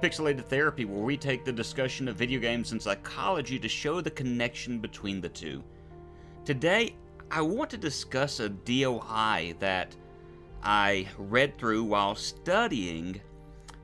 Pixelated Therapy, where we take the discussion of video games and psychology to show the connection between the two. Today, I want to discuss a DOI that I read through while studying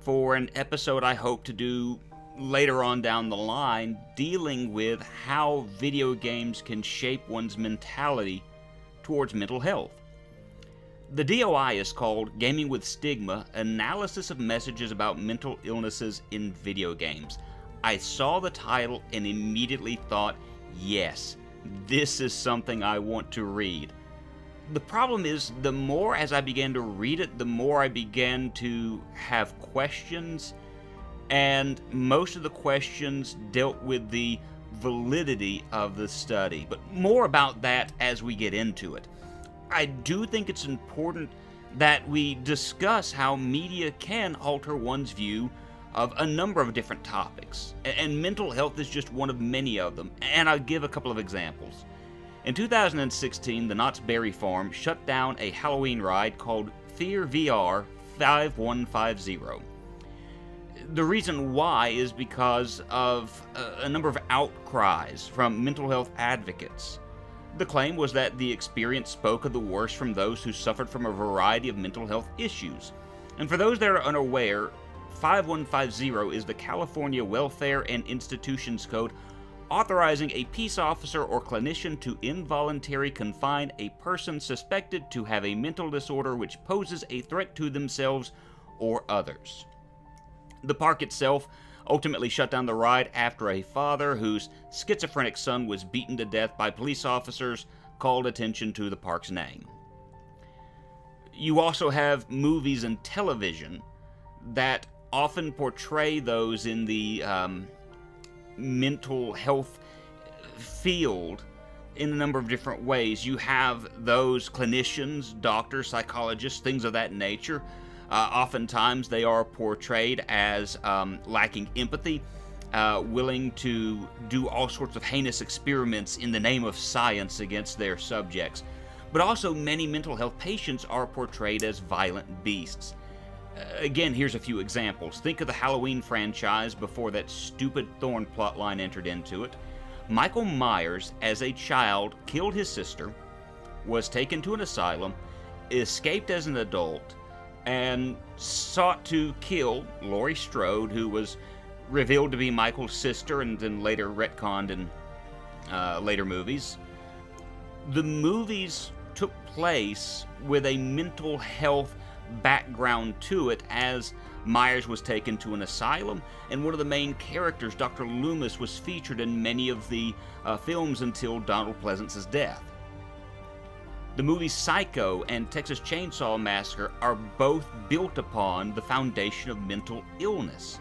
for an episode I hope to do later on down the line, dealing with how video games can shape one's mentality towards mental health. The DOI is called Gaming with Stigma, Analysis of Messages About Mental Illnesses in Video Games. I saw the title and immediately thought, yes, this is something I want to read. The problem is, the more as I began to read it, the more I began to have questions, and most of the questions dealt with the validity of the study. But more about that as we get into it. I do think it's important that we discuss how media can alter one's view of a number of different topics, and mental health is just one of many of them, and I'll give a couple of examples. In 2016, the Knott's Berry Farm shut down a Halloween ride called Fear VR 5150. The reason why is because of a number of outcries from mental health advocates. The claim was that the experience spoke of the worst from those who suffered from a variety of mental health issues. And for those that are unaware, 5150 is the California Welfare and Institutions Code, authorizing a peace officer or clinician to involuntarily confine a person suspected to have a mental disorder which poses a threat to themselves or others. The park itself ultimately shut down the ride after a father whose schizophrenic son was beaten to death by police officers called attention to the park's name. You also have movies and television that often portray those in the mental health field in a number of different ways. You have those clinicians, doctors, psychologists, things of that nature. Oftentimes they are portrayed as lacking empathy, willing to do all sorts of heinous experiments in the name of science against their subjects. But also many mental health patients are portrayed as violent beasts. Again, here's a few examples. Think of the Halloween franchise before that stupid Thorn plotline entered into it. Michael Myers, as a child, killed his sister, was taken to an asylum, escaped as an adult, and sought to kill Laurie Strode, who was revealed to be Michael's sister and then later retconned in later movies. The movies took place with a mental health background to it, as Myers was taken to an asylum, and one of the main characters, Dr. Loomis, was featured in many of the films until Donald Pleasance's death. The movies Psycho and Texas Chainsaw Massacre are both built upon the foundation of mental illness.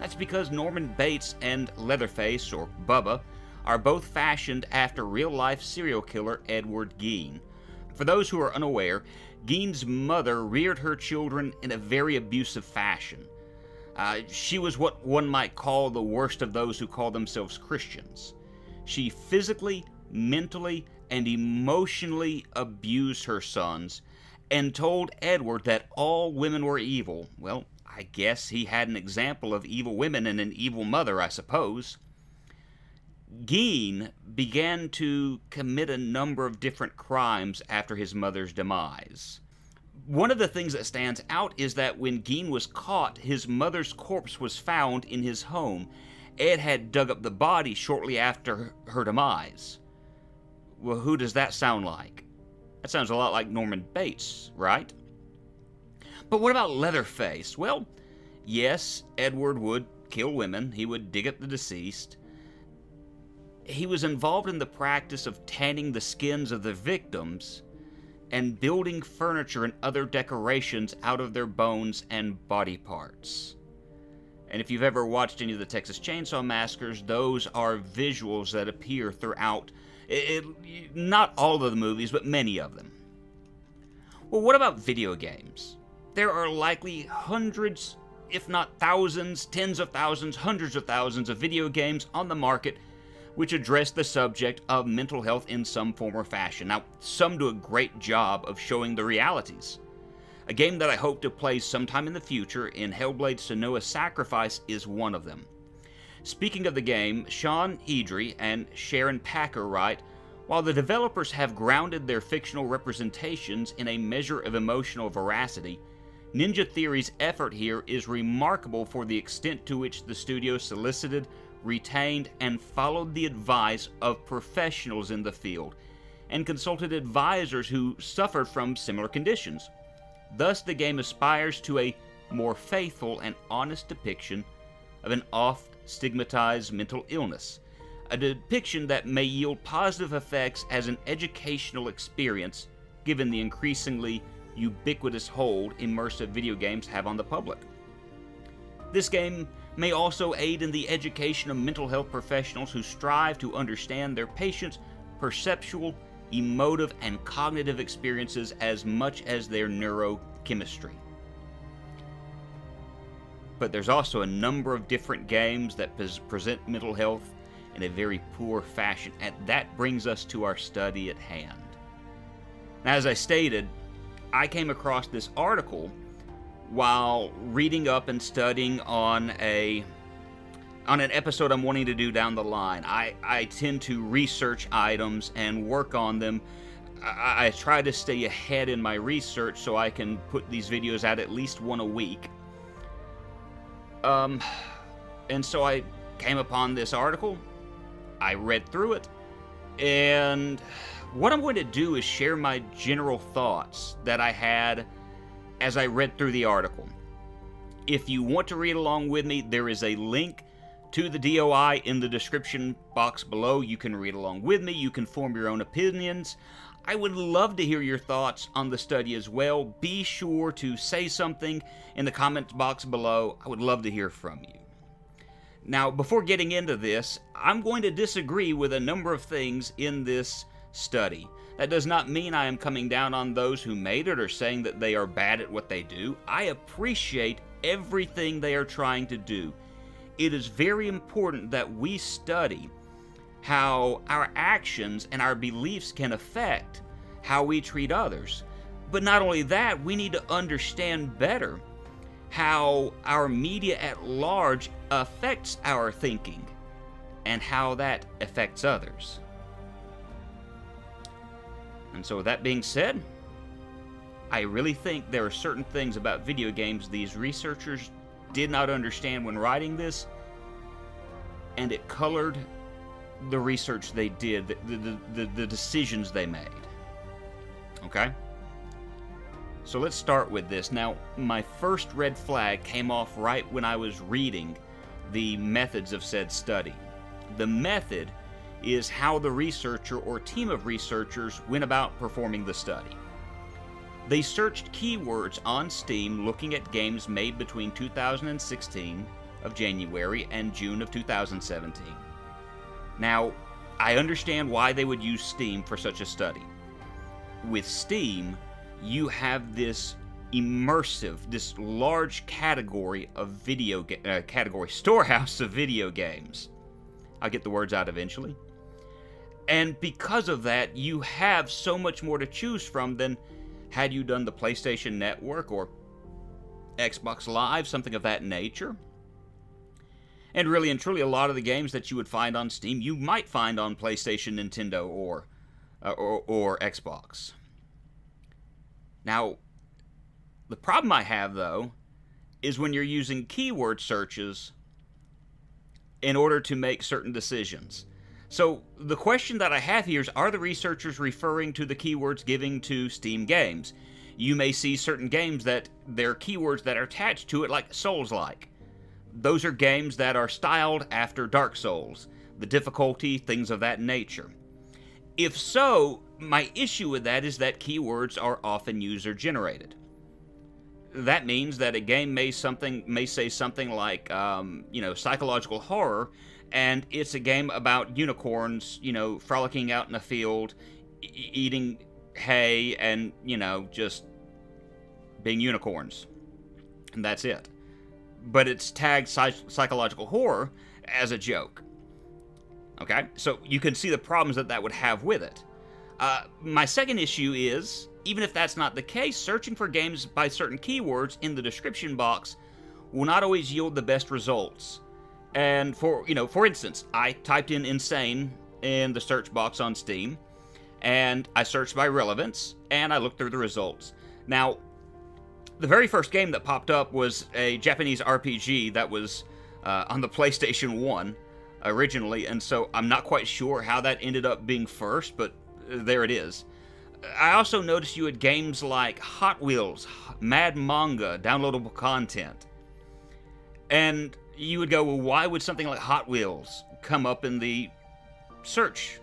That's because Norman Bates and Leatherface, or Bubba, are both fashioned after real-life serial killer Edward Gein. For those who are unaware, Gein's mother reared her children in a very abusive fashion. She was what one might call the worst of those who call themselves Christians. She physically, mentally, and emotionally abused her sons, and told Edward that all women were evil. Well, I guess he had an example of evil women and an evil mother, I suppose. Gein began to commit a number of different crimes after his mother's demise. One of the things that stands out is that when Gein was caught, his mother's corpse was found in his home. Ed had dug up the body shortly after her demise. Well, who does that sound like? That sounds a lot like Norman Bates, right? But what about Leatherface? Well, yes, Edward would kill women. He would dig up the deceased. He was involved in the practice of tanning the skins of the victims and building furniture and other decorations out of their bones and body parts. And if you've ever watched any of the Texas Chainsaw Massacres, those are visuals that appear throughout not all of the movies, but many of them. Well, what about video games? There are likely hundreds, if not thousands, tens of thousands, hundreds of thousands of video games on the market which address the subject of mental health in some form or fashion. Now, some do a great job of showing the realities. A game that I hope to play sometime in the future in Hellblade: Senua's Sacrifice is one of them. Speaking of the game, Sean Hedry and Sharon Packer write, while the developers have grounded their fictional representations in a measure of emotional veracity, Ninja Theory's effort here is remarkable for the extent to which the studio solicited, retained, and followed the advice of professionals in the field, and consulted advisors who suffered from similar conditions. Thus, the game aspires to a more faithful and honest depiction of an oft-stigmatized mental illness, a depiction that may yield positive effects as an educational experience, given the increasingly ubiquitous hold immersive video games have on the public. This game may also aid in the education of mental health professionals who strive to understand their patients' perceptual, emotive, and cognitive experiences as much as their neurochemistry. But there's also a number of different games that present mental health in a very poor fashion, and that brings us to our study at hand. Now, as I stated, I came across this article while reading up and studying on an episode I'm wanting to do down the line. I tend to research items and work on them. I try to stay ahead in my research so I can put these videos out at least one a week. And so I came upon this article, I read through it, and what I'm going to do is share my general thoughts that I had as I read through the article. If you want to read along with me, there is a link to the DOI in the description box below. You can read along with me, you can form your own opinions. I would love to hear your thoughts on the study as well. Be sure to say something in the comments box below. I would love to hear from you. Now, before getting into this, I'm going to disagree with a number of things in this study. That does not mean I am coming down on those who made it or saying that they are bad at what they do. I appreciate everything they are trying to do. It is very important that we study how our actions and our beliefs can affect how we treat others. But not only that, we need to understand better how our media at large affects our thinking and how that affects others. And so with that being said, I really think there are certain things about video games these researchers did not understand when writing this, and it colored the research they did, the decisions they made. Okay? So let's start with this. Now, my first red flag came off right when I was reading the methods of said study. The method is how the researcher or team of researchers went about performing the study. They searched keywords on Steam looking at games made between 2016 of January and June of 2017. Now, I understand why they would use Steam for such a study. With Steam, you have this immersive, this large category of storehouse of video games. I'll get the words out eventually. And because of that, you have so much more to choose from than had you done the PlayStation Network or Xbox Live, something of that nature. And really and truly, a lot of the games that you would find on Steam, you might find on PlayStation, Nintendo, or Xbox. Now, the problem I have, though, is when you're using keyword searches in order to make certain decisions. So the question that I have here is, are the researchers referring to the keywords given to Steam games? You may see certain games that their keywords that are attached to it, like Souls-like. Those are games that are styled after Dark Souls, the difficulty, things of that nature. If so, my issue with that is that keywords are often user-generated. That means that a game may say something like, psychological horror, and it's a game about unicorns, frolicking out in a field, eating hay, and, just being unicorns. And that's it. But it's tagged psychological horror as a joke. Okay? So you can see the problems that would have with it. My second issue is even if that's not the case, searching for games by certain keywords in the description box will not always yield the best results. And for instance, I typed in insane in the search box on Steam, and I searched by relevance, and I looked through the results. Now, the very first game that popped up was a Japanese RPG that was on the PlayStation 1 originally, and so I'm not quite sure how that ended up being first, but there it is. I also noticed you had games like Hot Wheels, Mad Manga, downloadable content. And you would go, well, why would something like Hot Wheels come up in the search?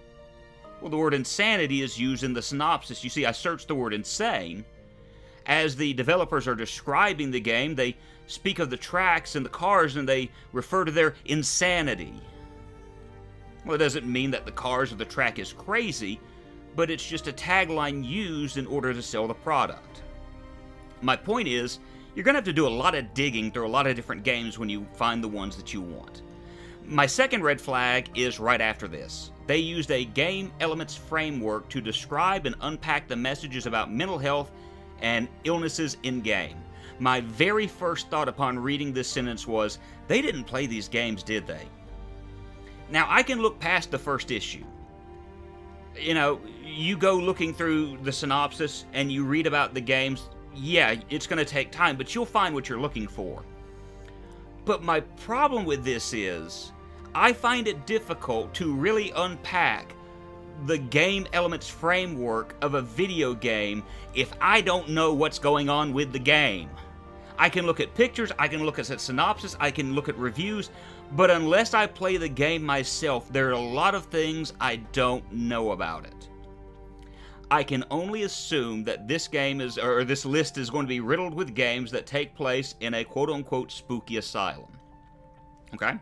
Well, the word insanity is used in the synopsis. You see, I searched the word insane. As the developers are describing the game, they speak of the tracks and the cars, and they refer to their insanity. Well, it doesn't mean that the cars or the track is crazy, but it's just a tagline used in order to sell the product. My point is, you're going to have to do a lot of digging through a lot of different games when you find the ones that you want. My second red flag is right after this. They used a game elements framework to describe and unpack the messages about mental health and illnesses in-game. My very first thought upon reading this sentence was, they didn't play these games, did they? Now, I can look past the first issue. You go looking through the synopsis and you read about the games. Yeah, it's going to take time, but you'll find what you're looking for. But my problem with this is, I find it difficult to really unpack the game elements framework of a video game if I don't know what's going on with the game. I can look at pictures, I can look at synopsis, I can look at reviews, but unless I play the game myself, there are a lot of things I don't know about it. I can only assume that this list is going to be riddled with games that take place in a quote-unquote spooky asylum. Okay?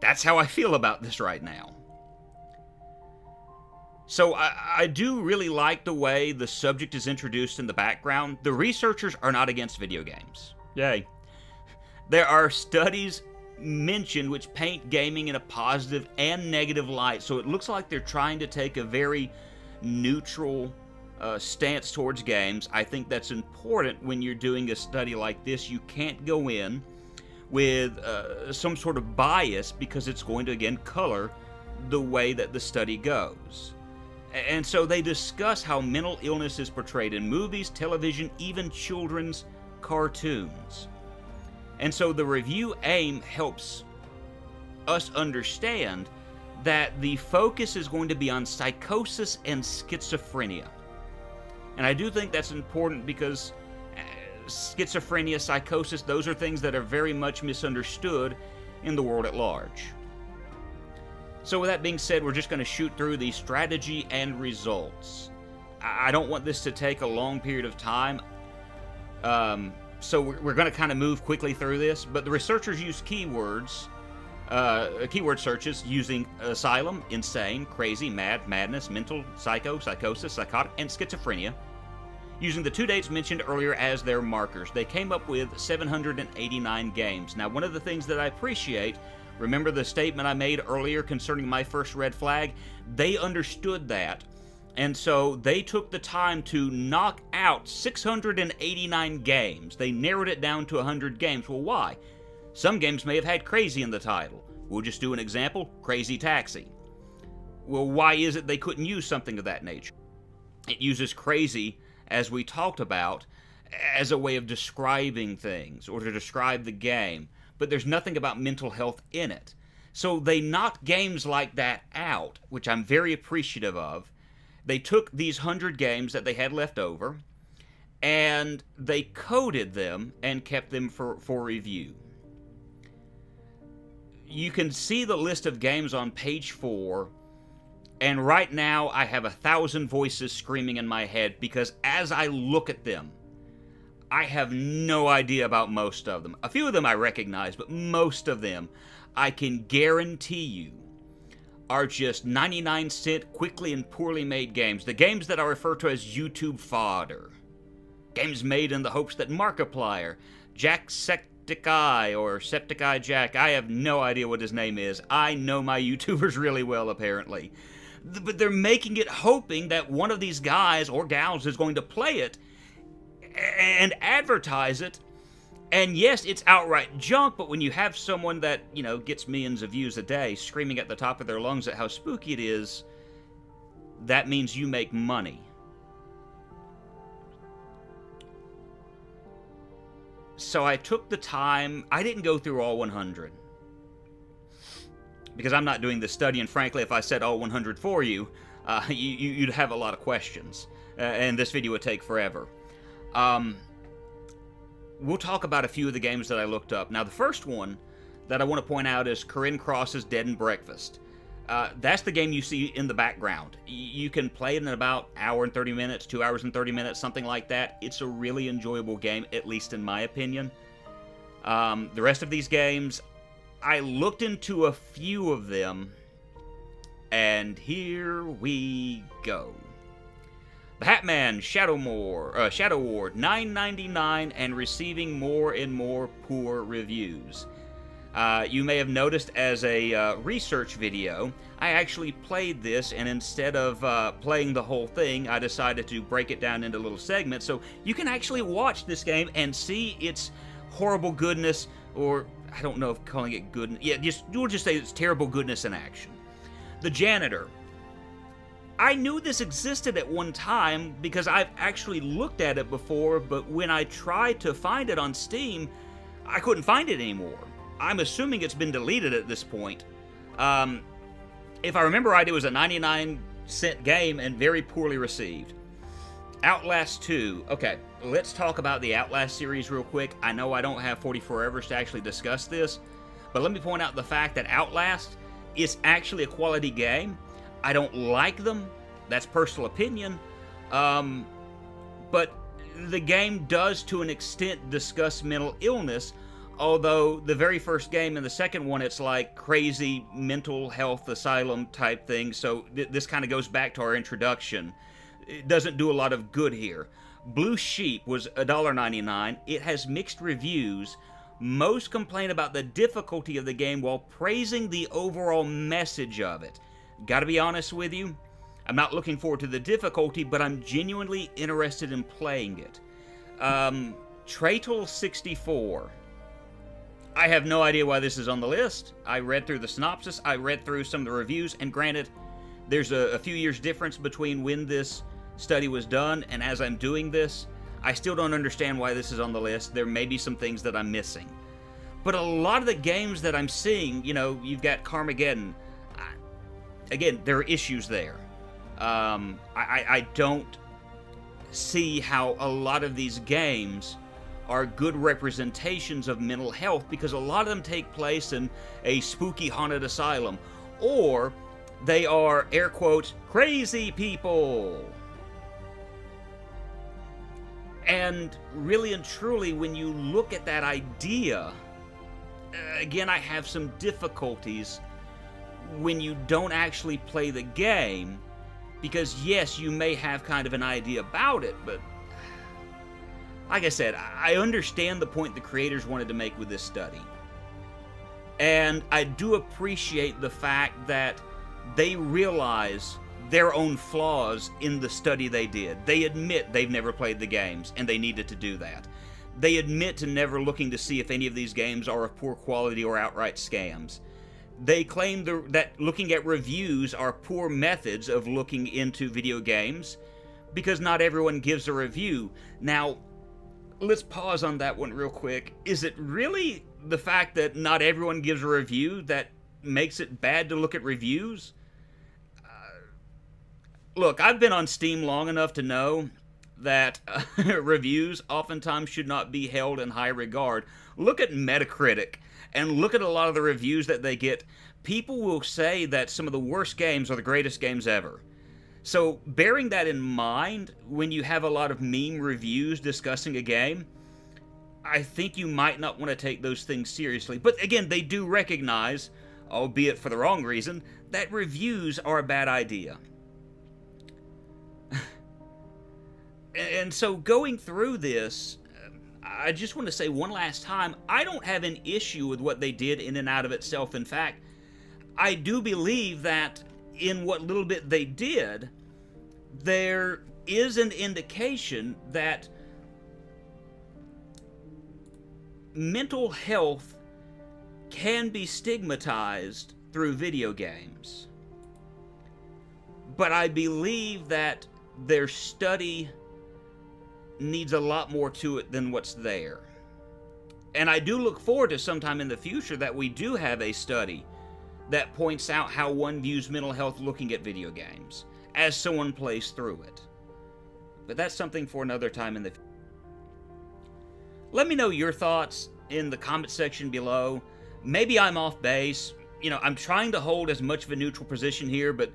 That's how I feel about this right now. So I do really like the way the subject is introduced in the background. The researchers are not against video games. Yay. There are studies mentioned which paint gaming in a positive and negative light, so it looks like they're trying to take a very neutral stance towards games. I think that's important when you're doing a study like this. You can't go in with some sort of bias because it's going to, again, color the way that the study goes. And so they discuss how mental illness is portrayed in movies, television, even children's cartoons. And so the review aim helps us understand that the focus is going to be on psychosis and schizophrenia. And I do think that's important because schizophrenia, psychosis, those are things that are very much misunderstood in the world at large. So with that being said, we're just going to shoot through the strategy and results. I don't want this to take a long period of time, so we're going to kind of move quickly through this, but the researchers use keyword searches using asylum, insane, crazy, mad, madness, mental, psycho, psychosis, psychotic, and schizophrenia, using the 2 dates mentioned earlier as their markers. They came up with 789 games. Now, one of the things that I appreciate, remember the statement I made earlier concerning my first red flag? They understood that, and so they took the time to knock out 689 games. They narrowed it down to 100 games. Well, why? Some games may have had crazy in the title. We'll just do an example, Crazy Taxi. Well, why is it they couldn't use something of that nature? It uses crazy, as we talked about, as a way of describing things or to describe the game, but there's nothing about mental health in it. So they knocked games like that out, which I'm very appreciative of. They took these 100 games that they had left over, and they coded them and kept them for review. You can see the list of games on page 4, and right now I have 1,000 voices screaming in my head because as I look at them, I have no idea about most of them. A few of them I recognize, but most of them I can guarantee you are just 99-cent, quickly and poorly made games. The games that I refer to as YouTube fodder. Games made in the hopes that Markiplier, Jacksepticeye, or Septiceye Jack, I have no idea what his name is. I know my YouTubers really well, apparently. But they're making it hoping that one of these guys or gals is going to play it and advertise it. And yes, it's outright junk, but when you have someone that, gets millions of views a day screaming at the top of their lungs at how spooky it is, that means you make money. So I took the time. I didn't go through all 100. Because I'm not doing this study, and frankly, if I said all 100 for you, you'd have a lot of questions. And this video would take forever. We'll talk about a few of the games that I looked up. Now, the first one that I want to point out is Corinne Cross's Dead and Breakfast. That's the game you see in the background. You can play it in about an hour and 30 minutes, 2 hours and 30 minutes, something like that. It's a really enjoyable game, at least in my opinion. The rest of these games, I looked into a few of them, and here we go. The Hatman Shadow Ward, $9.99 and receiving more and more poor reviews. You may have noticed as a research video, I actually played this, and instead of playing the whole thing, I decided to break it down into little segments, so you can actually watch this game and see its horrible goodness, or I don't know if calling it good. Yeah, we'll just say it's terrible goodness in action. The Janitor. I knew this existed at one time because I've actually looked at it before, but when I tried to find it on Steam, I couldn't find it anymore. I'm assuming it's been deleted at this point. If I remember right, it was a 99-cent game and very poorly received. Outlast 2. Okay, let's talk about the Outlast series real quick. I know I don't have 44 hours to actually discuss this, but let me point out the fact that Outlast is actually a quality game. I don't like them. That's personal opinion. But the game does, to an extent, discuss mental illness, although the very first game and the second one, it's like crazy mental health asylum type thing, so this kind of goes back to our introduction. It doesn't do a lot of good here. Blue Sheep was $1.99. It has mixed reviews. Most complain about the difficulty of the game while praising the overall message of it. Gotta be honest with you, I'm not looking forward to the difficulty, but I'm genuinely interested in playing it. Traitle 64. I have no idea why this is on the list. I read through the synopsis, I read through some of the reviews, and granted, there's a few years difference between when this study was done and as I'm doing this. I still don't understand why this is on the list. There may be some things that I'm missing. But a lot of the games that I'm seeing, you've got Carmageddon. Again, there are issues there. I don't see how a lot of these games are good representations of mental health, because a lot of them take place in a spooky haunted asylum, or they are, air quotes, crazy people. And really and truly, when you look at that idea, again, I have some difficulties when you don't actually play the game, because yes, you may have kind of an idea about it, but like I said, I understand the point the creators wanted to make with this study. And I do appreciate the fact that they realize their own flaws in the study they did. They admit they've never played the games, and they needed to do that. They admit to never looking to see if any of these games are of poor quality or outright scams. They claim that looking at reviews are poor methods of looking into video games, because not everyone gives a review. Now, let's pause on that one real quick. Is it really the fact that not everyone gives a review that makes it bad to look at reviews? Look, I've been on Steam long enough to know that reviews oftentimes should not be held in high regard. Look at Metacritic and look at a lot of the reviews that they get. People will say that some of the worst games are the greatest games ever. So, bearing that in mind, when you have a lot of meme reviews discussing a game, I think you might not want to take those things seriously. But again, they do recognize, albeit for the wrong reason, that reviews are a bad idea. And so going through this, I just want to say one last time, I don't have an issue with what they did in and out of itself. In fact, I do believe that in what little bit they did, there is an indication that mental health can be stigmatized through video games. But I believe that their study needs a lot more to it than what's there. And I do look forward to sometime in the future that we do have a study that points out how one views mental health looking at video games as someone plays through it. But that's something for another time in the future. Let me know your thoughts in the comment section below. Maybe I'm off base. You know, I'm trying to hold as much of a neutral position here, but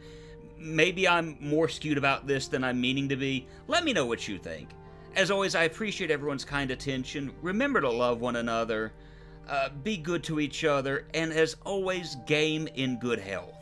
maybe I'm more skewed about this than I'm meaning to be. Let me know what you think. As always, I appreciate everyone's kind attention. Remember to love one another, be good to each other, and as always, game in good health.